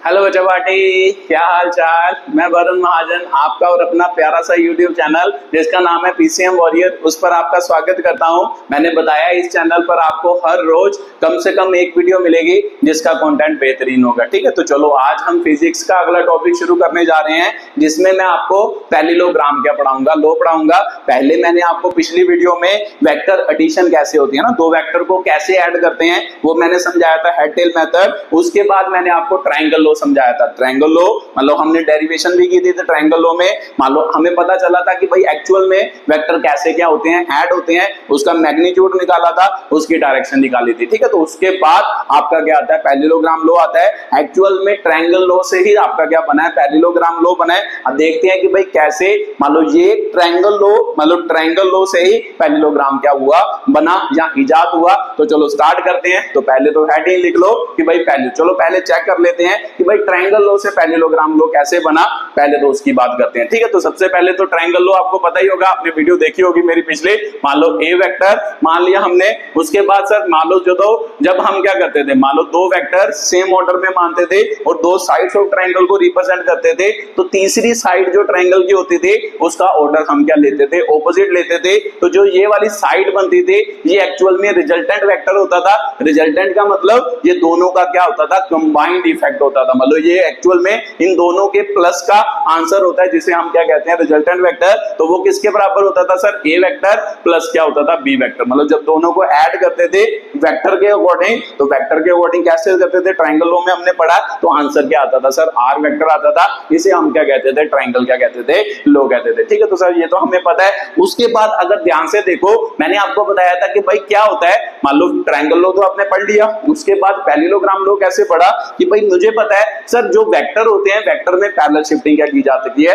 Hello बच्चा party, क्या हाल चाल। मैं वरुण महाजन, आपका और अपना प्यारा सा यूट्यूब चैनल जिसका नाम है पीसीएम वॉरियर, उस पर आपका स्वागत करता हूं। मैंने बताया इस चैनल पर आपको हर रोज कम से कम एक वीडियो मिलेगी जिसका कंटेंट बेहतरीन होगा। ठीक है, तो चलो आज हम फिजिक्स का अगला टॉपिक शुरू करने जा रहे हैं, जिसमें मैं आपको पैरेललोग्राम क्या पढ़ाऊंगा, लो पढ़ाऊंगा। पहले मैंने आपको पिछली वीडियो में वेक्टर एडिशन कैसे होती है ना, दो वेक्टर को कैसे ऐड करते हैं वो मैंने समझाया था, हेड टेल मेथड। उसके बाद मैंने आपको ट्रायंगल लो समझाया था। ट्रायंगल लो मतलब हमने डेरिवेशन भी की थी ट्रायंगल लो में। मान लो हमें पता चला था कि भाई एक्चुअल में वेक्टर कैसे क्या होते हैं, ऐड होते हैं, उसका मैग्नीट्यूड निकाला था, उसकी डायरेक्शन निकाली थी। ठीक है, तो उसके बाद आपका क्या आता है, पैरेललोग्राम लो आता है। एक्चुअल में ट्रायंगल लो से ही आपका क्या बना है, पैरेललोग्राम लो बना है। अब देखते हैं कि भाई कैसे, मान लो ये ट्रायंगल लो, मतलब ट्रायंगल लो से ही पैरेललोग्राम क्या हुआ, बना या इजाद हुआ। तो चलो स्टार्ट करते हैं। तो पहले तो हेडिंग लिख लो कि भाई पहले, चलो पहले चेक कर लेते हैं कि भाई ट्रायंगल लो से पैरेललोग्राम लो कैसे बना, पहले तो उसकी बात करते हैं। ठीक है, तो सबसे पहले तो ट्रायंगल लो आपको पता ही होगा, आपने वीडियो देखी होगी मेरी पिछले। मान लो ए वेक्टर मान लिया हमने, उसके बाद सर मान लो जब हम क्या करते थे, मान लो दो वेक्टर सेम ऑर्डर में मानते थे और दो साइड्स ऑफ ट्रायंगल को रिप्रेजेंट करते थे, तो तीसरी साइड जो ट्रायंगल की होती थी उसका ऑर्डर हम क्या लेते थे, ऑपोजिट लेते थे। तो जो ये वाली साइड बनती थी ये एक्चुअल में रिजल्टेंट वेक्टर होता था। रिजल्टेंट का मतलब ये दोनों का क्या होता था, कंबाइंड इफेक्ट होता था। मतलब ये एक्चुअल में इन दोनों के प्लस का आंसर होता है, जिसे हम क्या कहते हैं, रिजल्टेंट वेक्टर। तो वो किसके बराबर होता था सर, ए वेक्टर प्लस क्या होता था, बी वेक्टर। मतलब जब दोनों को ऐड करते थे वेक्टर के अकॉर्डिंग, तो वेक्टर के अकॉर्डिंग कैसे करते थे, ट्रायंगल लो में हमने पढ़ा, तो आंसर क्या आता था सर, आर वेक्टर आता था। इसे हम क्या कहते थे, ट्रायंगल क्या कहते थे, लो कहते थे। ठीक है, तो सर ये तो हमें पता है। उसके बाद अगर ध्यान से देखो, मैंने आपको बताया था कि भाई क्या होता है, मान लो ट्रायंगल लो तो आपने पढ़ लिया, उसके बाद पैरेललोग्राम लो कैसे पढ़ा कि भाई मुझे पता है सर जो वेक्टर होते हैं, वेक्टर में पैरेलल शिफ्टिंग क्या की जा सकती है,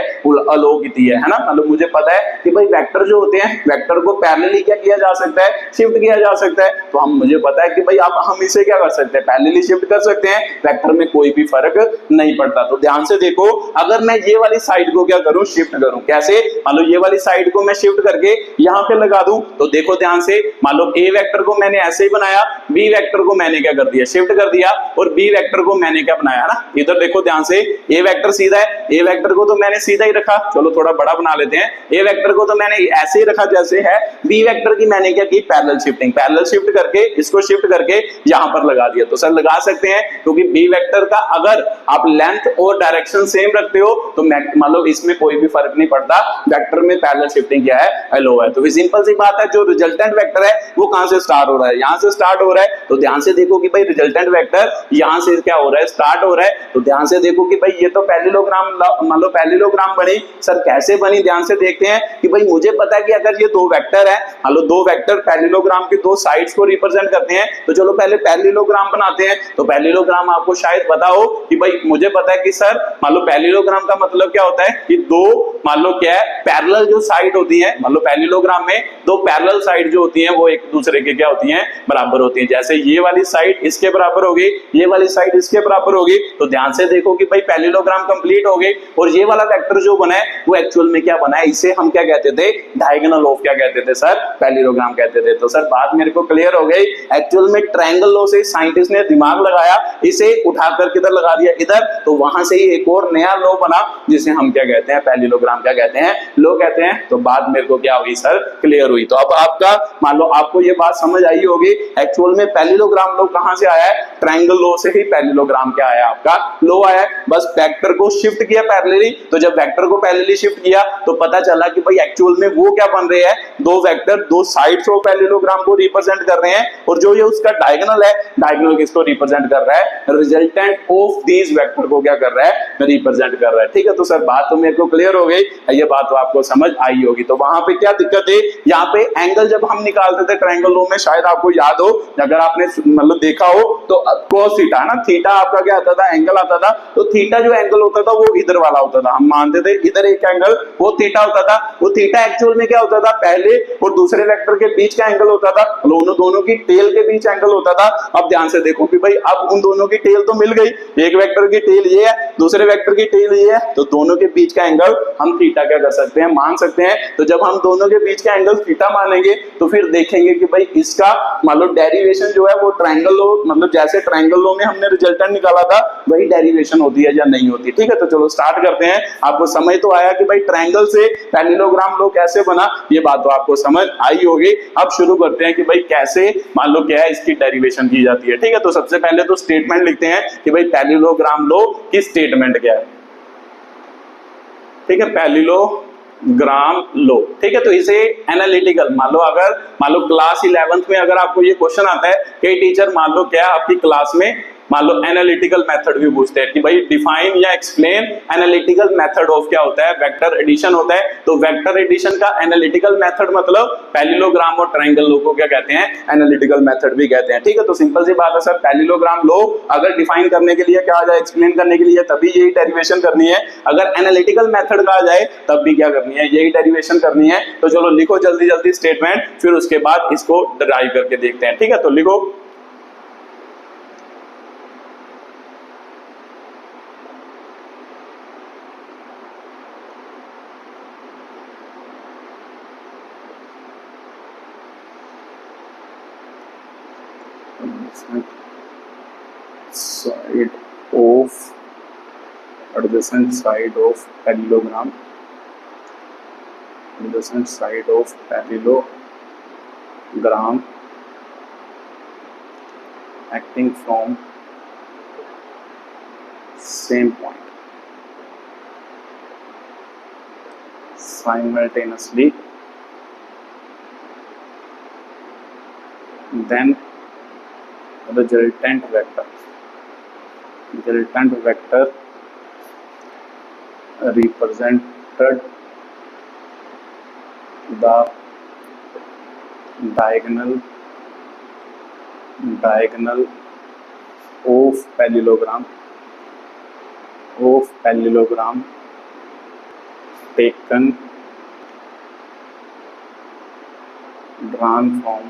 अलो की है ना। मतलब मुझे पता है कि भाई वेक्टर जो होते हैं, वेक्टर को पैरेलली क्या किया जा सकता है, शिफ्ट किया जा सकता है। तो हम मुझे पता है कि भाई अब हम इसे क्या कर सकते हैं, पैरेलली शिफ्ट कर सकते हैं, वेक्टर में कोई भी फर्क नहीं पड़ता। तो ध्यान से देखो, अगर मैं ये वाली साइड को क्या करूं, शिफ्ट करूं, कैसे, मान लो ये वाली साइड को मैं शिफ्ट करके यहां पे लगा दूं, तो देखो ध्यान से, मान लो ए वेक्टर को मैंने ऐसे ही बनाया, बी वेक्टर को मैंने क्या कर दिया, शिफ्ट कर दिया, और बी वेक्टर को मैंने क्या बनाया ना, इधर देखो ध्यान से, ए वेक्टर सीधा है, ए वेक्टर को तो मैंने सीधा ही रखा, चलो थोड़ा बड़ा बना लेते हैं, ए वेक्टर को तो मैंने ऐसे ही रखा जैसे है, बी वेक्टर की मैंने क्या की, पैरेलल शिफ्टिंग, पैरेलल शिफ्ट करके इसको शिफ्ट करके यहां पर लगा दिया। तो सर लगा सकते हैं, क्योंकि बी वेक्टर का अगर आप लेंथ और डायरेक्शन सेम रखते हो तो मान लो इसमें कोई भी फर्क नहीं पड़ता, वेक्टर में पैरेलल शिफ्टिंग क्या है, लो है। तो सिंपल सी बात है, जो रिजल्टेंट वेक्टर है वो कहां से स्टार्ट हो रहा है, यहां से स्टार्ट हो रहा है। तो ध्यान से देखो कि भाई रिजल्टेंट वेक्टर यहां से क्या हो रहा है, स्टार्ट हो रहा है। तो ध्यान से देखो कि भाई ये तो पैरेललोग्राम, मान लो पैरेललोग्राम बनी, सर कैसे बनी, ध्यान से देखते हैं कि भाई मुझे पता है कि अगर ये दो वेक्टर है, मान लो दो वेक्टर पैरेललोग्राम की दो साइड्स को रिप्रेजेंट करते हैं, तो चलो पहले पैरेललोग्राम बनाते हैं। तो पैरेललोग्राम आपको शायद पता हो कि भाई मुझे पता है कि सर मान लो पैरेललोग्राम का मतलब क्या होता है कि दो, मान लो क्या है, पैरेलल जो साइड होती है, मान लो पैरेललोग्राम में दो पैरेलल साइड जो होती हैं वो एक दूसरे के क्या होती हैं, बराबर होती हैं। जैसे ये वाली साइड इसके बराबर होगी, ये वाली साइड इसके बराबर होगी। तो ध्यान से देखो कि भाई पैरेललोग्राम कंप्लीट हो गए, और ये वाला वेक्टर जो बना है वो एक्चुअल में क्या बना है, इसे हम क्या कहते थे, डायगोनल ऑफ क्या कहते थे सर, पैरेललोग्राम कहते थे। तो सर बात मेरे को क्लियर हो गई। एक्चुअल में ट्रायंगल लॉ से साइंटिस्ट ने दिमाग लगाया, इसे उठाकर किधर लगा दिया, इधर। तो वहां से ही एक और नया लॉ बना जिसे हम क्या कहते हैं, पैरेललोग्राम क्या कहते हैं, लॉ कहते हैं। तो बात मेरे को क्या हुई सर, क्लियर हुई। तो अब आपका मान लो आपको ये बात समझ आई होगी, एक्चुअल में पैरेललोग्राम लॉ कहां से आया है, ट्रायंगल लॉ से ही पैरेललोग्राम क्या आया, आपका लॉ आया। बस वेक्टर को शिफ्ट किया पैरेलली, तो जब वेक्टर को पैरेलली शिफ्ट किया तो पता चला कि भाई एक्चुअल में वो क्या बन रहे हैं, दो वेक्टर दो साइड्स ऑफ पैरेललोग्राम को रिप्रेजेंट कर रहे हैं, और जो ये उसका डायगोनल है, डायगोनल किसको रिप्रेजेंट कर रहा है, रिजल्टेंट ऑफ दीज वेक्टर को क्या कर रहा है, रिप्रेजेंट कर रहा है। ठीक है, तो सर बात तो मेरे को क्लियर हो गई, ये बात तो आपको समझ आई होगी। तो वहां पे क्या दिक्कत है, यहाँ पे एंगल जब हम निकालते थे ट्रायंगल लो में, शायद आपको याद हो, अगर आपने मतलब देखा हो तो cos थीटा ना, थीटा आपका क्या आता था, एंगल आता था। तो थीटा जो एंगल होता था वो इधर वाला होता था, हम मानते थे इधर एक एंगल वो थीटा होता था। वो थीटा एक्चुअल में क्या होता था, पहले और दूसरे वेक्टर के बीच का एंगल होता था, दोनों की टेल टेल के बीच एंगल होता था। अब ध्यान से देखो कि भाई अब उन दोनों की टेल तो मिल गई, एक वेक्टर की टेल ये है, दूसरे वेक्टर की टेल ये है, तो दोनों के बीच का एंगल हम थीटा क्या कर सकते हैं, मान सकते हैं। तो जब हम दोनों के बीच का एंगल थीटा मानेंगे तो फिर देखेंगे कि भाई इसका मान लो डेरिवेशन जो है वो ट्रायंगल लो, मतलब जैसे ट्रायंगल लो में हमने रिजल्टेंट निकाला था वही डेरिवेशन होती है या नहीं होती। ठीक है, तो चलो स्टार्ट करते हैं। आपको समझ तो आया कि भाई ट्रायंगल से पैरेललोग्राम लो कैसे बना, ये बात तो आपको समझ आई होगी। अब शुरू करते हैं कि भाई कैसे मान लो क्या है इसकी डेरिवेशन की जाती है। ठीक है, तो सबसे पहले तो स्टेटमेंट लिखते हैं कि भाई पैरेललोग्राम लो की स्टेटमेंट क्या है। ठीक है, पैरेललोग्राम लो। ठीक है, तो इसे एनालिटिकल मान लो, अगर मान लो क्लास 11th में अगर आपको ये क्वेश्चन आता है कि टीचर मान लो क्या आपकी क्लास में मान लो एनालिटिकल मेथड भी पूछते हैं कि भाई डिफाइन या एक्सप्लेन एनालिटिकल मेथड ऑफ क्या होता है, वेक्टर एडिशन होता है। तो वेक्टर एडिशन का एनालिटिकल मेथड मतलब पैरेललोग्राम और ट्रायंगल लो को क्या कहते हैं, एनालिटिकल मेथड भी कहते हैं। ठीक है, तो सिंपल सी बात है सर, पैरेललोग्राम लो अगर डिफाइन करने के लिए क्या आ जाए, एक्सप्लेन करने के लिए तभी यही डेरिवेशन करनी है, अगर एनालिटिकल मेथड का आ जाए तब भी क्या करनी है, यही डेरिवेशन करनी है। तो चलो लिखो जल्दी जल्दी स्टेटमेंट, फिर उसके बाद इसको ड्राइव करके देखते हैं। ठीक है, तो लिखो side of adjacent side of parallelogram, adjacent side of parallelogram acting from same point simultaneously, then resultant vector represented the diagonal of parallelogram taken drawn from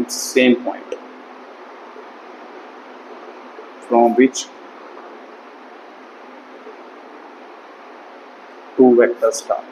same point from which two vectors start।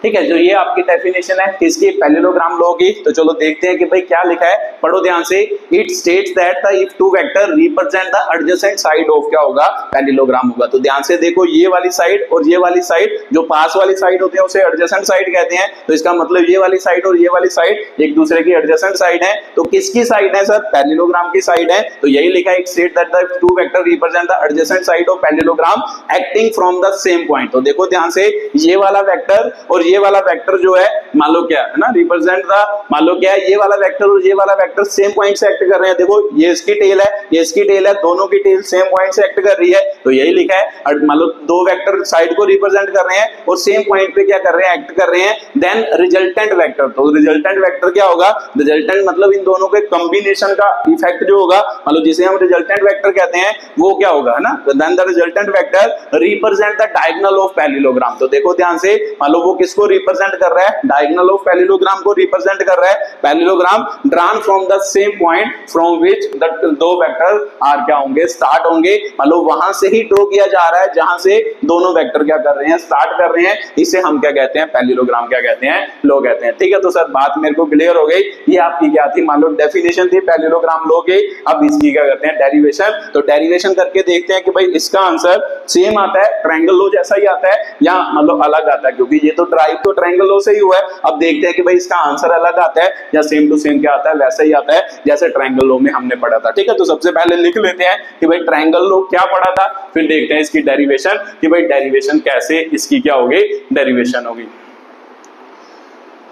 ठीक है, जो ये आपकी definition है किसकी, parallelogram लो की। तो चलो देखते हैं कि भाई क्या लिखा है, पढ़ो ध्यान से। It states that the if two vector represent the adjacent side of क्या होगा, पैरेललोग्राम होगा। तो ध्यान से देखो, ये वाली साइड और ये वाली साइड, जो पास वाली साइड होती है उसे एडजेसेंट साइड कहते हैं। तो इसका मतलब ये वाली साइड और ये वाली साइड एक दूसरे की एडजेसेंट साइड है। तो किसकी साइड है सर, पैरेललोग्राम की साइड है। तो यही लिखा है, it states that the two vector represent the adjacent side of parallelogram acting from the same point. तो देखो ध्यान से, ये वाला वेक्टर और ये वाला वेक्टर जो है मान लो क्या है ना, रिप्रेजेंट द, मान लो क्या है, ये वाला वेक्टर और ये वाला वेक्टर सेम पॉइंट से एक्ट कर रहे हैं। देखो ये इसकी टेल है, ये इसकी टेल है, दोनों की टेल सेम पॉइंट से एक्ट कर रही है। तो यही लिखा है, मान लो दो वेक्टर साइड को रिप्रेजेंट कर रहे हैं और सेम पॉइंट पे क्या कर रहे हैं, एक्ट कर रहे हैं। देन रिजल्टेंट वेक्टर, तो रिजल्टेंट वेक्टर क्या होगा, रिजल्टेंट मतलब इन दोनों के कॉम्बिनेशन का इफेक्ट जो होगा, मान लो जिसे हम रिजल्टेंट वेक्टर कहते हैं, वो क्या होगा है ना। Then the resultant vector represent the diagonal of parallelogram. तो देखो ध्यान से, मान लो वो किसको रिप्रेजेंट कर रहा है, डायगोनल ऑफ पैरेललोग्राम को रिप्रेजेंट कर रहा है। Parallelogram drawn from the same point from which the दो वेक्टर आर क्या होंगे, स्टार्ट होंगे। मान लो वहां से ही ड्रॉ किया जा रहा है जहां से दोनों वेक्टर क्या कर रहे हैं, स्टार्ट कर रहे हैं। इसे हम क्या कहते हैं, पैरेललोग्राम क्या कहते हैं, लो कहते हैं। ठीक है, तो सर बात मेरे को क्लियर हो गई। ये आपकी क्या थी, मान लो डेफिनेशन थी पैरेललोग्राम लो की। अब इसकी क्या करते हैं, डेरिवेशन। तो डेरिवेशन करके देखते हैं कि भाई इसका आंसर सेम आता है, ट्रायंगल लो जैसा ही आता है, या मतलब अलग आता है, क्योंकि ये तो ड्राइव तो ट्रायंगल लो से ही हुआ है। अब देखते हैं कि भाई इसका आंसर अलग आता है या सेम टू सेम क्या आता है, वैसा ही आता है जैसे ट्रायंगल लो में हमने पढ़ा था। ठीक है, तो सबसे पहले लिख लेते हैं कि भाई ट्रायंगल लो क्या पढ़ा था, फिर देखते हैं इसकी डेरिवेशन कि भाई डेरिवेशन कैसे इसकी क्या होगी, डेरिवेशन होगी।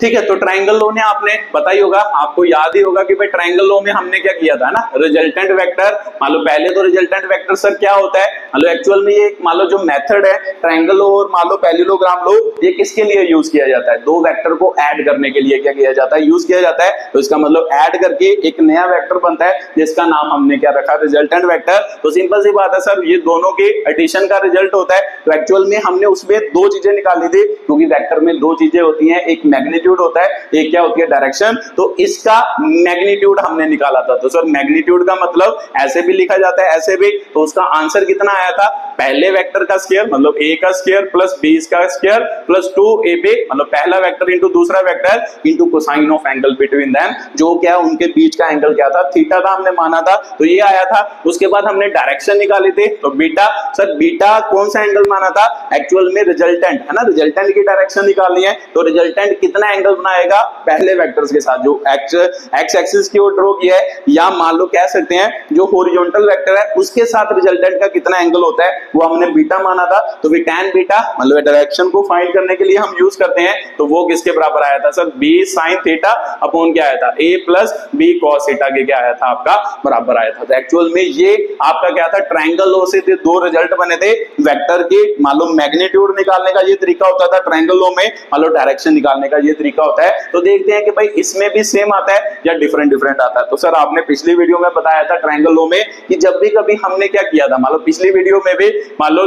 ठीक है, तो ट्रायंगल लॉ ने आपने पता ही होगा, आपको याद ही होगा कि भाई ट्रायंगल लॉ में हमने क्या किया था ना, रिजल्टेंट वेक्टर। मान लो पहले तो रिजल्टेंट वेक्टर सर क्या होता है, मान लो एक्चुअल में ये मान लो जो मेथड है ट्रायंगल लॉ और मान लो पैरेललोग्राम लॉ, ये किसके लिए यूज किया जाता है, दो वेक्टर को ऐड करने के लिए क्या किया जाता है, यूज किया जाता है। तो इसका मतलब ऐड करके एक नया वेक्टर बनता है जिसका नाम हमने क्या रखा, रिजल्टेंट वेक्टर। तो सिंपल सी बात है सर, ये दोनों के एडिशन का रिजल्ट होता है। तो एक्चुअल में हमने उसमें दो चीजें निकाली थी, क्योंकि वेक्टर में दो चीजें होती हैं, एक मैग्नीट्यूड होता है, एक क्या होती है, डायरेक्शन। तो इसका मैग्नीट्यूड हमने निकाला था। तो सर मैग्नीट्यूड का मतलब ऐसे भी लिखा जाता है, ऐसे भी। तो उसका आंसर कितना आया था, पहले वेक्टर का स्क्वायर मतलब a का स्क्वायर प्लस b का स्क्वायर प्लस 2ab, मतलब पहला वेक्टर इंटू दूसरा vector into cosine of angle between them, जो क्या उनके बीच का एंगल क्या था, थीटा था, हमने माना था। तो ये आया था। उसके बाद हमने डायरेक्शन निकाली थी, तो बीटा। सर बीटा कौन सा एंगल माना था, एक्चुअल में रिजल्टेंट है ना, रिजल्टेंट की डायरेक्शन निकालनी है। तो रिजल्टेंट कितना एंगल बनाएगा पहले वेक्टर्स के साथ, जो एक्स एक्सिस की ओर ड्रॉ किया है, या मान लो कह सकते हैं जो हॉरिजॉन्टल वेक्टर है उसके साथ रिजल्टेंट का कितना एंगल होता है, वो हमने बीटा माना था। तो भी tan बीटा मतलब डायरेक्शन को फाइंड करने के लिए हम यूज करते हैं। तो वो किसके बराबर आया था sir, b sin theta upon क्या आया था, a plus b cos theta के क्या आया था, आपका बराबर आया था। तो एक्चुअल में ये आपका क्या था, ट्रायंगल लॉ से दो रिजल्ट बने थे वेक्टर के। मान लो मैग्नीट्यूड निकालने का ये तरीका होता था ट्रायंगल लॉ में, मान लो डायरेक्शन निकालने का ये तरीका होता है। तो देखते हैं कि भाई इसमें भी सेम आता है या डिफरेंट डिफरेंट आता है। तो सर आपने पिछली वीडियो में बताया था ट्रायंगल लॉ में कि जब भी कभी हमने क्या किया था, मान लो पिछली वीडियो में भी मान लो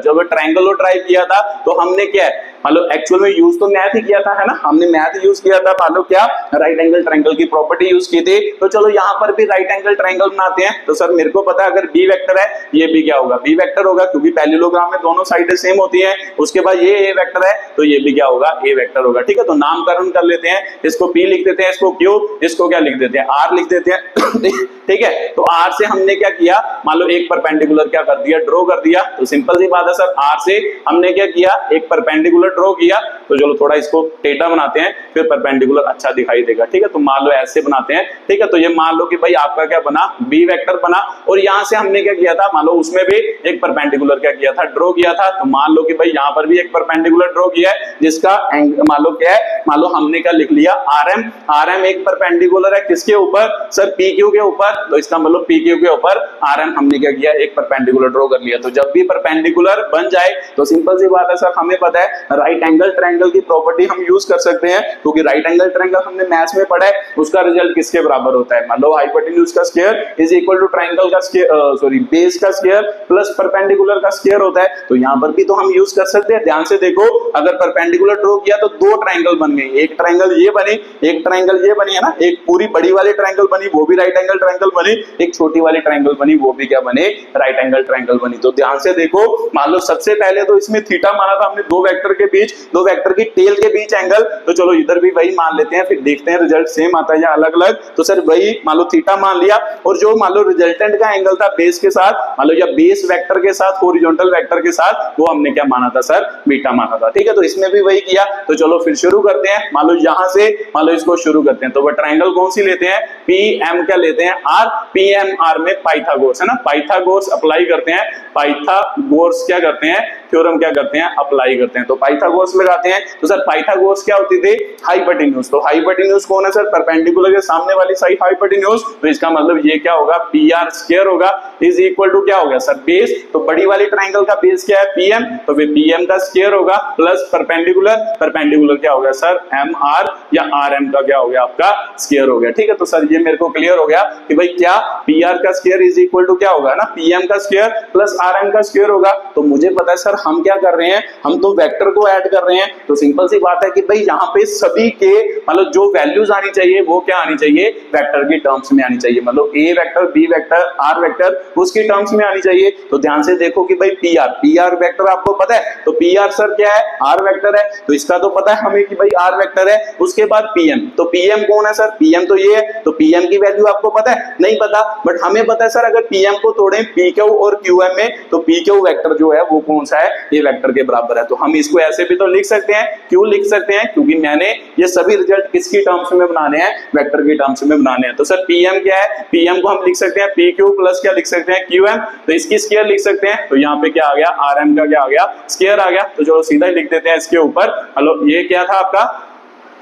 जब ट्रायंगल लॉ ट्राई किया था तो हमने क्या है, मान लो एक्चुअल में यूज तो मैथ ही किया था, है ना, हमने मैथ यूज किया था। मान लो क्या, राइट एंगल ट्रायंगल की प्रॉपर्टी यूज की थी। तो चलो यहाँ पर भी राइट एंगल ट्रायंगल बनाते हैं। तो सर मेरे को पता है अगर बी वेक्टर है, ये भी क्या होगा, बी वेक्टर होगा, क्योंकि पैरेललोग्राम में दोनों साइडें सेम होती हैं। उसके बाद ये ए वेक्टर है, तो ये भी क्या होगा, ए वेक्टर होगा। ठीक है, तो नामकरण कर लेते हैं, इसको पी लिख देते हैं, इसको क्यू, इसको क्या लिख देते हैं, आर लिख देते हैं। ठीक है, तो आर से हमने क्या किया, मान लो एक परपेंडिकुलर क्या कर दिया, ड्रॉ कर दिया। तो सिंपल सी बात है सर, आर से हमने क्या किया, एक परपेंडिकुलर ड्रॉ किया। तो चलो थोड़ा इसको टेढ़ा बनाते हैं, फिर परपेंडिकुलर अच्छा दिखाई देगा। ठीक है, तो मान लो ऐसे बनाते हैं। ठीक है, तो ये मान लो कि भाई आपका क्या बना, बी वेक्टर बना, और यहां से हमने क्या किया था, मान लो उसमें भी एक परपेंडिकुलर क्या किया था, ड्रॉ किया था। तो मान लो कि भाई यहां पर भी एक परपेंडिकुलर ड्रॉ किया है, जिसका मान लो क्या है, मान लो हमने क्या लिख लिया, आरएम। आरएम एक परपेंडिकुलर है किसके ऊपर, सर पी क्यू के ऊपर। तो इसका मतलब पी क्यू के ऊपर आरएम हमने क्या किया, एक परपेंडिकुलर ड्रॉ कर लिया। तो जब भी परपेंडिकुलर बन जाए तो सिंपल सी बात है सर, हमें पता है राइट एंगल ट्रायंगल की प्रॉपर्टी हम यूज कर सकते हैं, क्योंकि राइट एंगल ट्रायंगल हमने मैथ्स में पढ़ा है, उसका रिजल्ट किसके बराबर होता है, मान लो हाइपोटेन्यूज का square is equal to triangle का स्क्वायर, सॉरी बेस का स्क्वायर प्लस परपेंडिकुलर का स्क्वायर होता है। तो यहां पर भी तो हम यूज कर सकते हैं। ध्यान से देखो, अगर परपेंडिकुलर ड्रॉ किया तो दो ट्रायंगल बन गए, एक ट्रायंगल ये बनी, एक ट्रायंगल ये बनी, है ना, एक पूरी बड़ी वाली ट्रायंगल बनी, वो भी राइट एंगल ट्रायंगल बनी, एक छोटी वाली ट्रायंगल बनी, वो भी क्या बने, राइट एंगल ट्रायंगल बनी। तो ध्यान से देखो, मान लो सबसे पहले तो इसमें थीटा माना था हमने, दो वेक्टर के बीच, दो वेक्टर की टेल के बीच एंगल। तो चलो इधर भी वही मान लेते हैं, फिर देखते हैं रिजल्ट सेम आता है या अलग अलग। तो सर वही मान लो थीटा मान लिया, और जो मान लो रिजल्टेंट का एंगल था बेस के साथ, मान लो या बेस वेक्टर के साथ हॉरिजॉन्टल वेक्टर के साथ, वो हमने क्या माना था सर, बीटा माना था। ठीक है, तो इसमें भी वही किया। तो चलो फिर शुरू करते हैं। मान लो यहां से मान लो इसको शुरू करते हैं। तो वो ट्रायंगल कौन सी लेते हैं, पी एम क्या लेते हैं, आर। पी एम आर में पाइथागोरस है ना, पाइथागोरस अप्लाई करते हैं। पाइथागोरस क्या करते हैं, थ्योरम क्या करते हैं, अप्लाई करते हैं। तो पाइथागोरस लगाते हैं। तो सर पाइथागोरस क्या होती थी, हाइपोटेन्यूज। तो हाइपोटेन्यूज कौन है सर, परपेंडिकुलर के सामने वाली साइड हाइपोटेन्यूज। तो इसका मतलब ये क्या होगा, पी आर स्क्वायर होगा इज इक्वल टू क्या होगा सर, बेस। तो बड़ी वाली ट्रायंगल का बेस क्या है, पीएम, तो फिर पीएम का स्क्वायर होगा प्लस परपेंडिकुलर, परपेंडिकुलर क्या होगा सर, एम आर या आर एम का क्या हो गया, आपका स्क्वायर हो गया। ठीक है, तो सर ये मेरे को क्लियर हो गया कि भाई क्या पी आर का स्क्वायर इज इक्वल टू क्या होगा ना, पीएम का स्क्वायर प्लस आर एम का स्क्वायर होगा। तो मुझे पता है सर हम क्या कर रहे हैं, हम तो वेक्टर को ऐड कर रहे हैं। तो सिंपल सी बात है कि भाई यहाँ पे सभी के मतलब जो वैल्यूज आनी चाहिए वो क्या आनी चाहिए, वेक्टर की टर्म्स में आनी चाहिए। मतलब A vector, B vector, R vector उसकी टर्म्स में आनी चाहिए। तो ध्यान से देखो कि भाई पी आर वेक्टर आपको पता है, तो पी आर सर क्या है, आर वेक्टर है। तो इसका तो पता है हमें कि भाई आर वेक्टर है। उसके बाद पीएम, तो पीएम कौन है सर, पीएम तो ये है। तो पीएम की वैल्यू आपको पता है, नहीं पता, बट हमें पता है सर अगर पीएम को तोड़ें पी क्यू और क्यूएम में, तो पी क्यू वेक्टर जो है वो कौन सा है, ये वेक्टर के बराबर है। तो हम इसको ऐसे भी तो लिख सकते हैं, क्यों लिख सकते हैं, क्योंकि मैंने ये सभी रिजल्ट किसकी टर्म्स में बनाने हैं, वेक्टर की टर्म्स में बनाने हैं। तो सर पीएम क्या है, पीएम को हम लिख सकते हैं पी क्यू प्लस क्या लिख सकते हैं, क्यूएम। तो इसकी स्क्वायर लिख सकते हैं। तो यहाँ पे क्या आ गया, आरएम का क्या आ गया, स्क्वायर आ गया। तो चलो सीधा लिख देते हैं इसके ऊपर। हेलो ये क्या था आपका,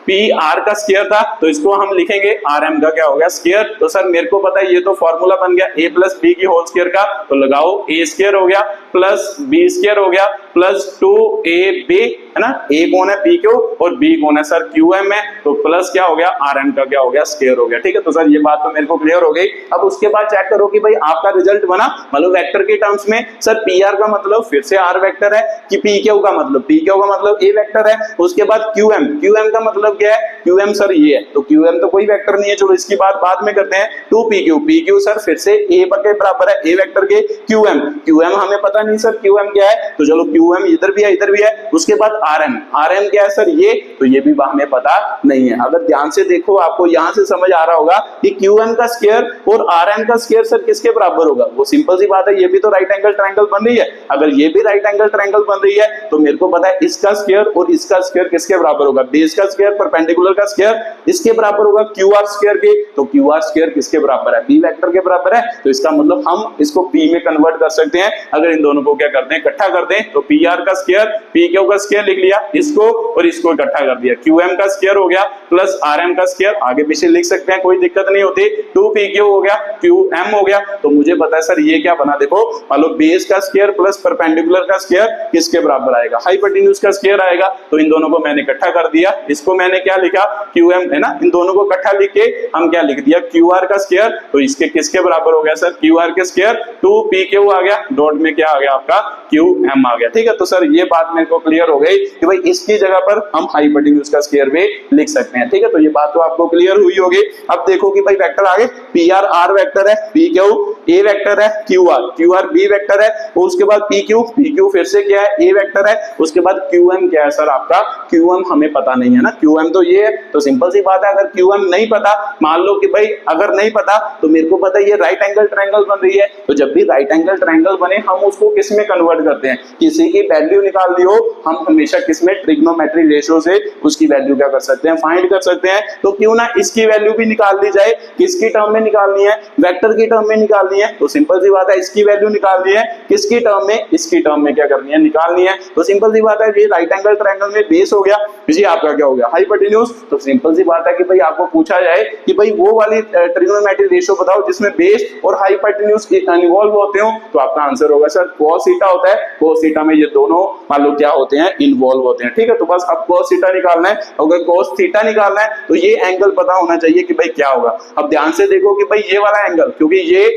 पी आर का स्क्वायर था तो इसको हम लिखेंगे आर एम का क्या हो गया स्क्वायर। तो सर मेरे को पता है ये तो फॉर्मूला बन गया ए प्लस बी की होल स्क्वायर का, तो लगाओ ए स्क्वायर हो गया प्लस बी स्क्वायर हो गया प्लस 2ab है ना, ए कौन है पी क्यू और बी कौन है सर क्यू एम है, तो प्लस क्या हो गया आर एम का क्या हो गया स्क्वायर हो गया। ठीक है, तो सर ये बात तो मेरे को क्लियर हो गई। अब उसके बाद चेक करो कि भाई आपका रिजल्ट बना, मतलब वेक्टर के टर्म्स में सर पी आर का मतलब फिर से आर वेक्टर है कि पी क्यू का मतलब ए वेक्टर है। उसके बाद क्यू एम का मतलब क्या है, क्यू एम सर ये है, तो क्यू एम तो कोई वेक्टर नहीं है, चलो इसकी बात बाद में करते हैं। 2pq सर फिर से ए के बराबर है ए वेक्टर के क्यू एम हमें पता नहीं सर क्यू एम क्या है, तो चलो क्यू एम इधर भी है। उसके बाद आर एम क्या है सर ये, तो ये भी हमें पता नहीं है। अगर ध्यान से देखो आपको यहां से समझ आ रहा होगा कि क्यू एम का स्क्वायर और आर एम का स्क्वायर सर किसके बराबर होगा, वो सिंपल सी बात है, ये भी तो राइट एंगल ट्रायंगल बन रही है। अगर ये भी राइट एंगल ट्रायंगल बन रही है तो मेरे को पता है इसका स्क्वायर और इसका स्क्वायर किसके बराबर होगा, बेस का स्क्वायर परपेंडिकुलर का स्क्वायर इसके बराबर होगा क्यू आर स्क्वायर के, तो क्यू आर स्क्वायर किसके बराबर है, बी वेक्टर के बराबर है। तो इसका मतलब हम इसको पी में कन्वर्ट कर सकते हैं। अगर इन दोनों को क्या करते हैं इकट्ठा कर दें, तो पी आर का स्क्वायर पी क्यू का स्क्वायर लिख लिया इसको और इसको इकट्ठा कर दिया, क्यू एम का स्क्वायर हो गया प्लस आर एम का स्क्वायर, आगे पीछे लिख सकते हैं कोई दिक्कत नहीं होती। 2pq हो गया क्यू एम हो गया, तो मुझे पता है सर ये क्या बना, देखो मान लो बेस का स्क्वायर प्लस परपेंडिकुलर का स्क्वायर किसके बराबर आएगा, हाइपोटेन्यूज का स्क्वायर आएगा। तो इन दोनों को मैंने इकट्ठा कर दिया, इसको मैंने क्या लिखा क्यू एम है ना, इन दोनों को इकट्ठा लिख के हम क्या लिख दिया क्यू आर का स्क्वायर, तो इसके किसके बराबर हो गया सर क्यू आर के स्क्वायर, 2pq आ गया डॉट में क्या आ गया आपका क्यू एम आ गया। ठीक है, तो सर ये बात मेरे को क्लियर हो गई कि भाई इसकी जगह पर हम हाइपोटेन्यूज का स्क्वायर भी लिख सकते हैं। ठीक है, तो ये बात तो आपको क्लियर हुई होगी। अब देखो कि भाई वेक्टर आगे पी आर आर वेक्टर है, पी क्यू ए वेक्टर है, क्यू आर बी वेक्टर है, और उसके बाद पी क्यू फिर से क्या है ए वेक्टर है, उसके बाद क्यू एम क्या है सर आपका क्यू एम हमें पता नहीं है ना, क्यू एम तो ये है। तो सिंपल सी बात है, अगर क्यू एम नहीं पता, मान लो कि भाई अगर नहीं पता तो मेरे को पता है ये राइट एंगल ट्रायंगल बन रही है, तो जब भी राइट एंगल ट्रायंगल बने हम उसको किस में कन्वर्ट करते हैं, किसी की वैल्यू निकालनी हो हम हमेशा किसमें ट्रिग्नोमेट्री रेशियो से उसकी वैल्यू क्या कर सकते हैं फाइंड कर सकते हैं। तो क्यों ना इसकी वैल्यू भी निकाल ली जाए, किसकी टर्म में निकालनी है, वेक्टर की टर्म में निकालनी है, तो सिंपल सी बात है इसकी वैल्यू निकालनी है, किसकी टर्म में, इसकी टर्म में क्या करनी है निकालनी है। तो सिंपल सी बात है ये राइट एंगल ट्रायंगल में बेस हो गया, जी आपका क्या हो गया हाइपोटेन्यूज। तो सिंपल सी बात है कि भाई आपको पूछा जाए कि भाई वो वाली ट्रिग्नोमेट्री रेशियो बताओ जिसमें बेस और हाइपोटेन्यूज इन्वॉल्व होते हो, तो आपका आंसर होगा सर cos थीटा होता है। cos थीटा में ये दोनों मान लो क्या होते हैं इन्वॉल्व होते हैं। ठीक है, तो बस अब cos थीटा निकालना है, अगर cos थीटा निकालना है तो ये एंगल पता होना चाहिए कि भाई क्या होगा। अब ध्यान से देखो कि भाई ये वाला एंगल, क्योंकि ये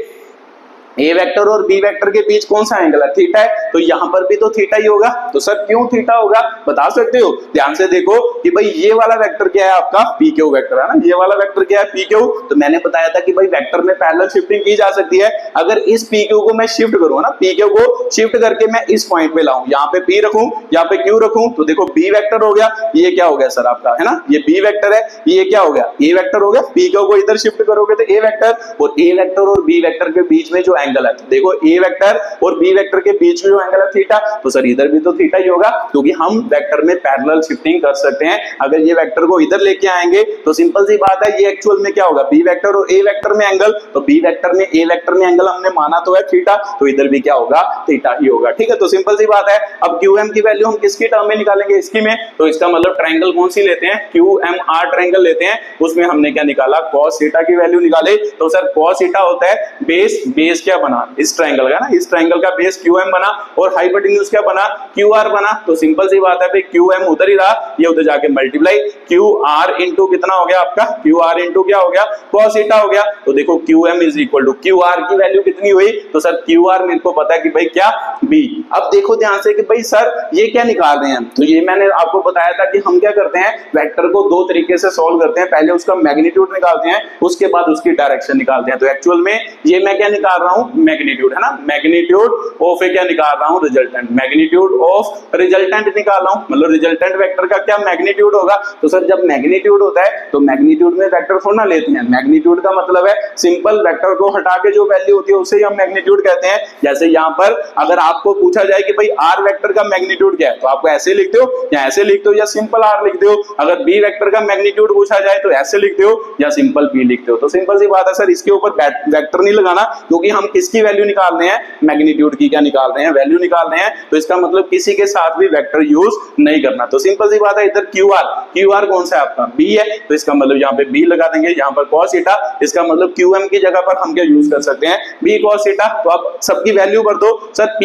ए वेक्टर और बी वेक्टर के बीच कौन सा एंगल है थीटा है, तो यहां पर भी तो थीटा ही होगा। तो सर क्यों थीटा होगा बता सकते हो, ध्यान से देखो कि भाई ये वाला वेक्टर क्या है आपका पी क्यू वेक्टर है ना, ये वाला वेक्टर क्या है पी क्यू। तो मैंने बताया था कि भाई वेक्टर में पैरेलल शिफ्टिंग की जा सकती है। अगर इस पी क्यू को मैं शिफ्ट करूं ना, पी क्यू को शिफ्ट करके मैं इस पॉइंट पे लाऊं, यहाँ पे पी रखूं, यहाँ पे क्यू रखूं, तो देखो बी वेक्टर हो गया, ये क्या हो गया सर आपका है ना, ये बी वेक्टर है, ये क्या हो गया ए वेक्टर हो गया। पी क्यू को इधर शिफ्ट करोगे तो ए वेक्टर, और ए वेक्टर और बी वेक्टर के बीच में जो एंगल है, देखो ए वेक्टर और बी वेक्टर के बीच में जो एंगल है थीटा, तो सर इधर भी तो थीटा ही होगा, क्योंकि हम वेक्टर में पैरेलल शिफ्टिंग कर सकते हैं। अगर ये वेक्टर को इधर लेके आएंगे तो सिंपल सी बात है ये एक्चुअल में क्या होगा बी वेक्टर और ए वेक्टर में एंगल, तो बी वेक्टर में ए वेक्टर में एंगल हमने माना तो है थीटा, तो इधर भी क्या होगा थीटा ही होगा। ठीक है, तो सिंपल सी बात है। अब क्यू एम की वैल्यू हम किसकी टर्म में निकालेंगे, इसकी में, तो इसका मतलब ट्रायंगल कौन सी लेते हैं क्यू एम आर ट्रायंगल लेते हैं, उसमें हमने क्या निकाला cos थीटा की वैल्यू निकाले। तो सर cos थीटा होता है बेस क्या बना इस ट्रायंगल का ना, इस ट्रायंगल का बेस क्यू एम बना और हाइपोटेन्यूज क्या बना क्यू आर बना। तो सिंपल सी बात है भाई क्यू एम उधर ही रहा, ये उधर जाके मल्टीप्लाई क्यू आर इंटू कितना हो गया आपका क्यू आर इंटू क्या हो गया cos थीटा हो गया। तो देखो Q M is equal to Q R की वैल्यू कितनी हुई, तो सर क्यू आर मेरे को पता है कि भाई क्या बी। अब देखो ध्यान से कि भाई सर ये क्या निकाल रहे हैं, तो ये मैंने आपको बताया था कि हम क्या करते हैं वेक्टर को दो तरीके से सॉल्व करते हैं, पहले उसका मैग्नीट्यूड निकालते हैं, उसके बाद उसकी डायरेक्शन निकालते हैं। तो एक्चुअल में ये मैं क्या निकाल रहा हूं मैग्नीट्यूड है ना, मैग्नीट्यूड ऑफ क्या निकाल रहा हूं रिजल्टेंट, मैग्नीट्यूड ऑफ रिजल्टेंट निकाल रहा हूं, मतलब रिजल्टेंट वेक्टर का क्या मैग्नीट्यूड होगा। तो सर जब मैग्नीट्यूड होता है तो मैग्नीट्यूड में वेक्टर थोड़ा लेते हैं, मैग्नीट्यूड का मतलब है सिंपल वेक्टर को हटा के जो वैल्यू होती है उसे हम मैग्नीट्यूड कहते हैं। जैसे यहाँ पर अगर आपको पूछा जाए कि भाई आर वेक्टर का मैग्नीट्यूड क्या है, तो आपको ऐसे लिखते हो या ऐसे लिखते हो या सिंपल आर लिखते हो। अगर बी वेक्टर का मैग्नीट्यूड पूछा जाए तो ऐसे लिखते हो या सिंपल बी लिखते हो। तो सिंपल सी बात है सर, इसके ऊपर वेक्टर नहीं लगाना, क्योंकि हम किसकी वैल्यू निकाल रहे हैं, मैग्नीट्यूड की क्या निकाल रहे हैं, वैल्यू निकाल रहे हैं। तो इसका मतलब किसी के साथ भी वेक्टर यूज नहीं करना। तो सिंपल सी बात है, इधर क्यू आर कौन सा है आपका, बी है, तो इसका मतलब यहाँ पे बी लगा देंगे, यहाँ पर cos थीटा, इसका मतलब क्यू एम की जगह पर हम क्या यूज कर सकते हैं, बी cos थीटा। तो आप सबकी वैल्यू भर दो सर,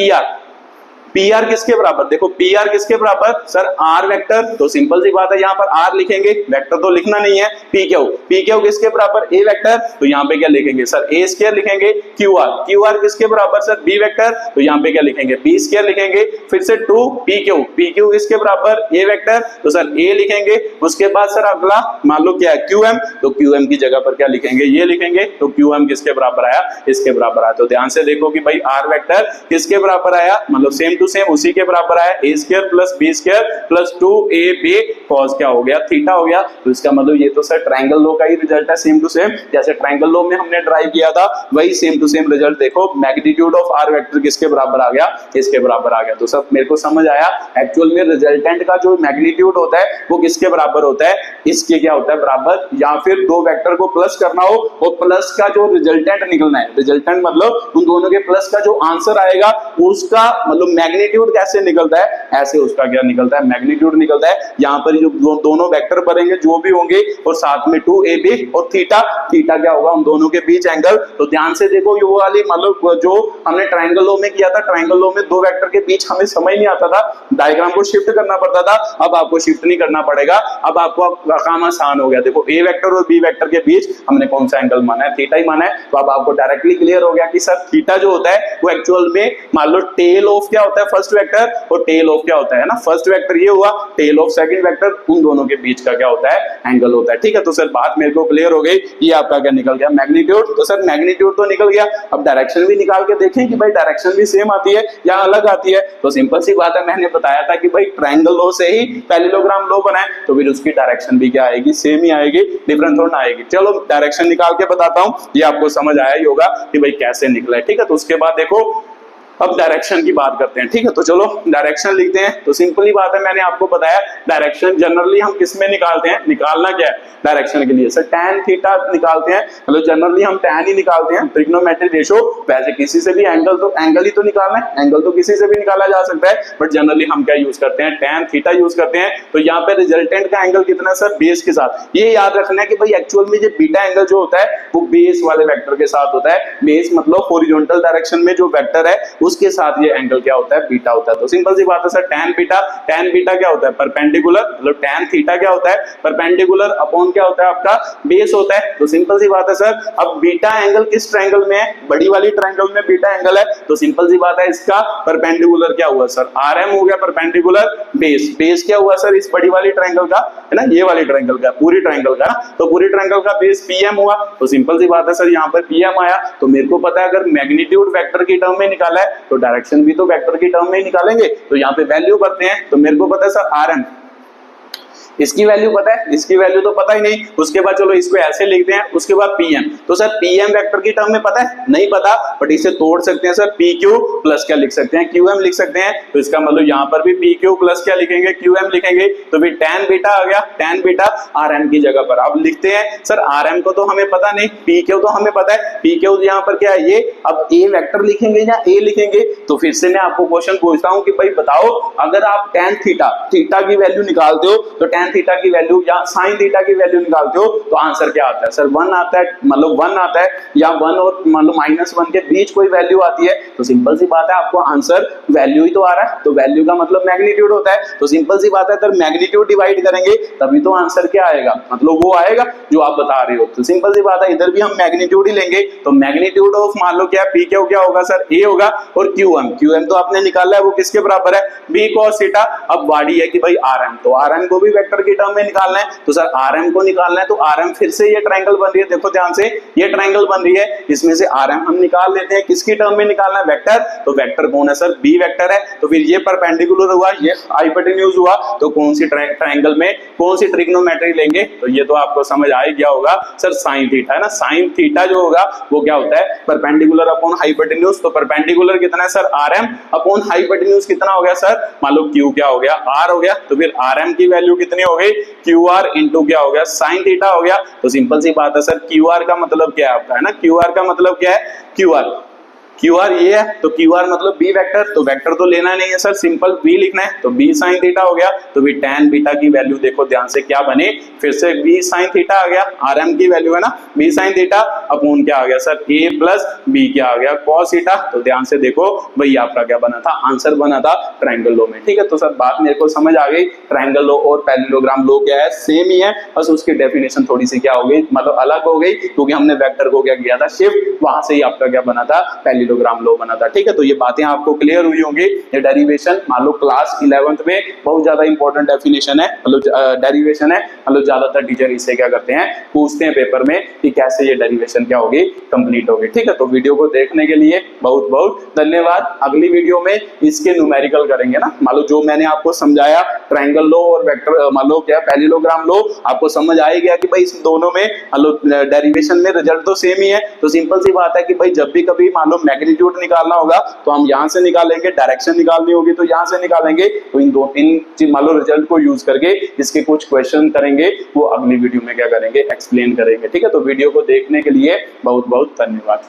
पी आर किसके बराबर, देखो पी आर किसके बराबर सर, आर वेक्टर। तो सिंपल सी बात है, यहाँ पर आर लिखेंगे, वेक्टर तो लिखना नहीं है, पी क्यू किसके बराबर, ए वेक्टर। तो यहाँ पे क्या लिखेंगे सर, ए स्क्वायर लिखेंगे, क्यू आर किसके बराबर सर, बी वेक्टर। तो यहाँ पे क्या लिखेंगे, बी स्क्वायर लिखेंगे, फिर से 2 पी क्यू किसके बराबर, ए वेक्टर। तो सर ए लिखेंगे, उसके बाद सर अगला मान लो क्या है, क्यू एम। तो क्यू एम की जगह पर क्या लिखेंगे, ये लिखेंगे। तो क्यू एम किसके बराबर आया, इसके बराबर आया। तो ध्यान से देखो कि भाई आर वेक्टर किसके बराबर आया, मतलब सेम टू सेम उसी के बराबर आया, A square plus B square plus 2ab cos क्या हो गया, थीटा हो गया। तो इसका मतलब ये तो सर ट्रायंगल लॉ का ही रिजल्ट है, सेम टू सेम जैसे ट्रायंगल लॉ में हमने ड्राइव किया था, वही सेम टू सेम रिजल्ट। देखो मैग्नीट्यूड ऑफ आर वेक्टर किसके बराबर आ गया, इसके बराबर आ गया। तो सब मेरे को समझ आया, एक्चुअल में रिजल्टेंट का जो मैग्नीट्यूड होता है वो किसके बराबर होता है, इसके क्या होता है बराबर, या फिर दो वेक्टर को प्लस करना हो और प्लस का जो रिजल्टेंट निकलना है, रिजल्टेंट मतलब उन दोनों के प्लस का जो आंसर आएगा उसका मतलब मैग्नीट्यूड कैसे निकलता है, ऐसे उसका क्या निकलता है, मैग्नीट्यूड निकलता है। यहाँ पर जो दोनों वेक्टर बनेंगे जो भी होंगे, और साथ में 2ab और थीटा क्या होगा, उन दोनों के बीच एंगल। तो ध्यान से देखो, ये वाली मतलब जो हमने ट्रायंगल लॉ में किया था, ट्रायंगल लॉ में दो वेक्टर के बीच हमें समझ नहीं आता था, डायग्राम को शिफ्ट करना पड़ता था। अब आपको शिफ्ट नहीं करना पड़ेगा, अब आपको काम आसान हो गया। देखो ए वेक्टर और बी वेक्टर के बीच हमने कौन सा एंगल माना है, थीटा ही माना है। तो अब आपको डायरेक्टली क्लियर हो गया कि सर थीटा जो होता है वो एक्चुअल में मान लो टेल ऑफ क्या होता है, फर्स्ट वेक्टर, और टेल ऑफ क्या होता है ना, फर्स्ट वेक्टर ये हुआ, टेल ऑफ सेकंड वेक्टर, उन दोनों के बीच का क्या होता है, एंगल होता है। ठीक है, तो सर बात मेरे को क्लियर हो गई, ये आपका क्या निकल गया, मैग्नीट्यूड। तो सर मैग्नीट्यूड तो निकल गया, अब डायरेक्शन भी निकाल के देखें कि भाई डायरेक्शन भी सेम आती है या अलग आती है। तो सिंपल सी बात है, मैंने बताया था कि भाई ट्रायंगल लॉ से ही पैरेललोग्राम लॉ बनाए, तो फिर उसकी डायरेक्शन भी क्या आएगी, सेम ही आएगी, डिफरेंट थोड़ा आएगी। चलो डायरेक्शन निकाल के बताता हूं, ये आपको समझ आया ही होगा कि भाई कैसे निकला है। ठीक है, तो उसके बाद देखो अब डायरेक्शन की बात करते हैं। ठीक है, तो चलो डायरेक्शन लिखते हैं। तो सिंपली बात है, मैंने आपको बताया डायरेक्शन जनरली हम किस में निकालते हैं, निकालना क्या है डायरेक्शन के लिए सर, tan थीटा निकालते हैं, मतलब जनरली हम tan ही निकालते हैं, ट्रिग्नोमेट्रिक रेशो। वैसे किसी से भी एंगल ही तो निकालना है, एंगल तो किसी से भी निकाला जा सकता है, बट जनरली हम क्या यूज करते हैं, tan थीटा यूज करते हैं। तो यहाँ पे रिजल्टेंट का एंगल कितना सर, बेस के साथ। ये याद रखना है कि भाई एक्चुअल में जो बीटा एंगल जो होता है वो बेस वाले वेक्टर के साथ होता है। बेस मतलब हॉरिजॉन्टल डायरेक्शन में जो वेक्टर है उसके साथ ये एंगल क्या होता है, बीटा होता है। तो सिंपल सी बात है सर, tan बीटा क्या होता है, परपेंडिकुलर, मतलब tan थीटा क्या होता है, परपेंडिकुलर अपॉन क्या होता है आपका, बेस होता है। तो सिंपल सी बात है सर, अब बीटा एंगल किस ट्रायंगल में है, बड़ी वाली ट्रायंगल में बीटा एंगल है। तो सिंपल सी बात है, इसका परपेंडिकुलर क्या हुआ सर, rm हो गया, परपेंडिकुलर बेस क्या हुआ सर, इस बड़ी वाली ट्रायंगल का है ना, ये वाली ट्रायंगल का, पूरी ट्रायंगल का ना, तो पूरी ट्रायंगल का बेस pm हुआ। तो सिंपल सी बात है सर, यहाँ पर pm आया। तो मेरे को पता है अगर मैग्नीट्यूड वेक्टर की टर्म में निकाला है तो डायरेक्शन भी तो वेक्टर की टर्म में ही निकालेंगे। तो यहाँ पे वैल्यू करते हैं, तो मेरे को पता है सर rm, इसकी वैल्यू पता है, इसकी वैल्यू तो पता ही नहीं। उसके बाद चलो इसको ऐसे लिखते हैं, उसके बाद pm। तो सर pm वेक्टर की टर्म में पता है, नहीं पता, बट इसे तोड़ सकते हैं सर, pq प्लस क्या लिख सकते हैं, qm लिख सकते हैं। तो इसका मतलब यहाँ पर भी pq प्लस क्या लिखेंगे, qm लिखेंगे। तो फिर tan बीटा आ गया, tan बीटा rm की जगह पर अब लिखते हैं सर, rm को तो हमें पता नहीं, pq तो हमें पता है, pq यहाँ पर क्या है ये, अब a वेक्टर लिखेंगे या a लिखेंगे। तो फिर से मैं आपको क्वेश्चन पूछता हूँ कि भाई बताओ, अगर आप tan थीटा की वैल्यू निकालते हो तो tan थीटा की वैल्यू या sin थीटा की वैल्यू निकालते हो तो आंसर क्या आता है सर, 1 आता है, मतलब 1 आता है, या 1 और मतलब -1 के बीच कोई वैल्यू आती है। तो सिंपल सी बात है, आपको आंसर वैल्यू ही तो आ रहा है, तो वैल्यू का मतलब मैग्नीट्यूड होता है। तो सिंपल सी बात है, अगर मैग्नीट्यूड डिवाइड करेंगे तभी तो आंसर क्या आएगा, मतलब वो आएगा जो आप बता रहे हो। तो सिंपल सी बात है, इधर भी हम मैग्नीट्यूड ही लेंगे। तो मैग्नीट्यूड ऑफ मान लो क्या पी क्या होगा सर, ए होगा, और क्यूएम तो आपने निकाला है, वो किसके बराबर है, बी cos थीटा। अब वाड़ी है कि भाई rm, तो rm को भी वेक्टर की टर्म में निकालना है। तो सर rm को निकालना है, तो rm फिर से ये ट्रायंगल बन रही है, देखो ध्यान से, ये ट्रायंगल बन रही है, इसमें से rm हम निकाल लेते हैं, किसकी टर्म में निकालना है, वेक्टर। तो वेक्टर कौन है सर, b वेक्टर है। तो फिर ये परपेंडिकुलर हुआ, ये हाइपोटेन्यूज हुआ, तो कौन सी ट्रायंगल में कौन सी ट्रिग्नोमेट्री लेंगे, तो ये तो आपको समझ आ ही गया होगा सर, साइन थीटा है ना। साइन थीटा जो होगा वो क्या होता है, परपेंडिकुलर अपॉन हाइपोटेन्यूज। तो परपेंडिकुलर कितना है सर, rm अपॉन हाइपोटेन्यूज कितना हो गया सर, मान लो q क्या हो गया, r हो गया। तो फिर rm की वैल्यू कितनी हो गई, qr इंटू क्या हो गया, साइन थीटा हो गया। तो सिंपल सी बात है सर, qr का मतलब क्या है आपका, है ना, qr का मतलब क्या है, qr QR ये है तो QR मतलब B वेक्टर, तो वेक्टर तो लेना नहीं है सर, सिंपल B लिखना है तो B sin थीटा हो गया। तो भी tan बीटा की वैल्यू देखो ध्यान से क्या बने, फिर से B sin थीटा आ गया, RM की वैल्यू है ना B sin थीटा अपॉन क्या आ गया सर A प्लस B क्या आ गया cos थीटा। तो ध्यान से देखो भाई आपका क्या बना था, आंसर बना था ट्रायंगल लॉ में। ठीक है, तो सर बात मेरे को समझ आ गई, ट्रायंगल लॉ और पैरेललोग्राम लॉ क्या है, सेम ही है, बस उसकी डेफिनेशन थोड़ी सी क्या हो गई, मतलब अलग हो गई, क्योंकि हमने वेक्टर को क्या किया था शिफ्ट, वहां से ही आपका क्या बना था पैरेललोग्राम लॉ बना था। ठीक है, तो ये बातें आपको क्लियर हुई होंगी। ये डेरिवेशन मान लो क्लास 11th में बहुत ज्यादा इंपॉर्टेंट डेफिनेशन है, मतलब डेरिवेशन है, मतलब ज्यादातर टीचर इसे क्या करते हैं, पूछते हैं पेपर में कि कैसे ये डेरिवेशन क्या होगी, कंप्लीट होगी। ठीक है, तो वीडियो को देखने के लिए बहुत बहुत धन्यवाद। अगली वीडियो में इसके न्यूमेरिकल करेंगे ना, मान लो जो मैंने आपको समझाया ट्रायंगल लॉ और वेक्टर मान लो क्या पैरेललोग्राम लॉ, आपको समझ आ गया कि भाई इस दोनों में मान लो डेरिवेशन में रिजल्ट तो सेम ही है। तो सिंपल सी बात है कि भाई जब भी कभी मान लो मैग्नीट्यूड निकालना होगा तो हम यहां से निकालेंगे, डायरेक्शन निकालनी होगी तो यहां से निकालेंगे। तो इन मान लो रिजल्ट को यूज करके इसके कुछ क्वेश्चन करेंगे, वो अगली वीडियो में क्या करेंगे, एक्सप्लेन करेंगे। ठीक है, तो वीडियो को देखने के लिए बहुत बहुत धन्यवाद।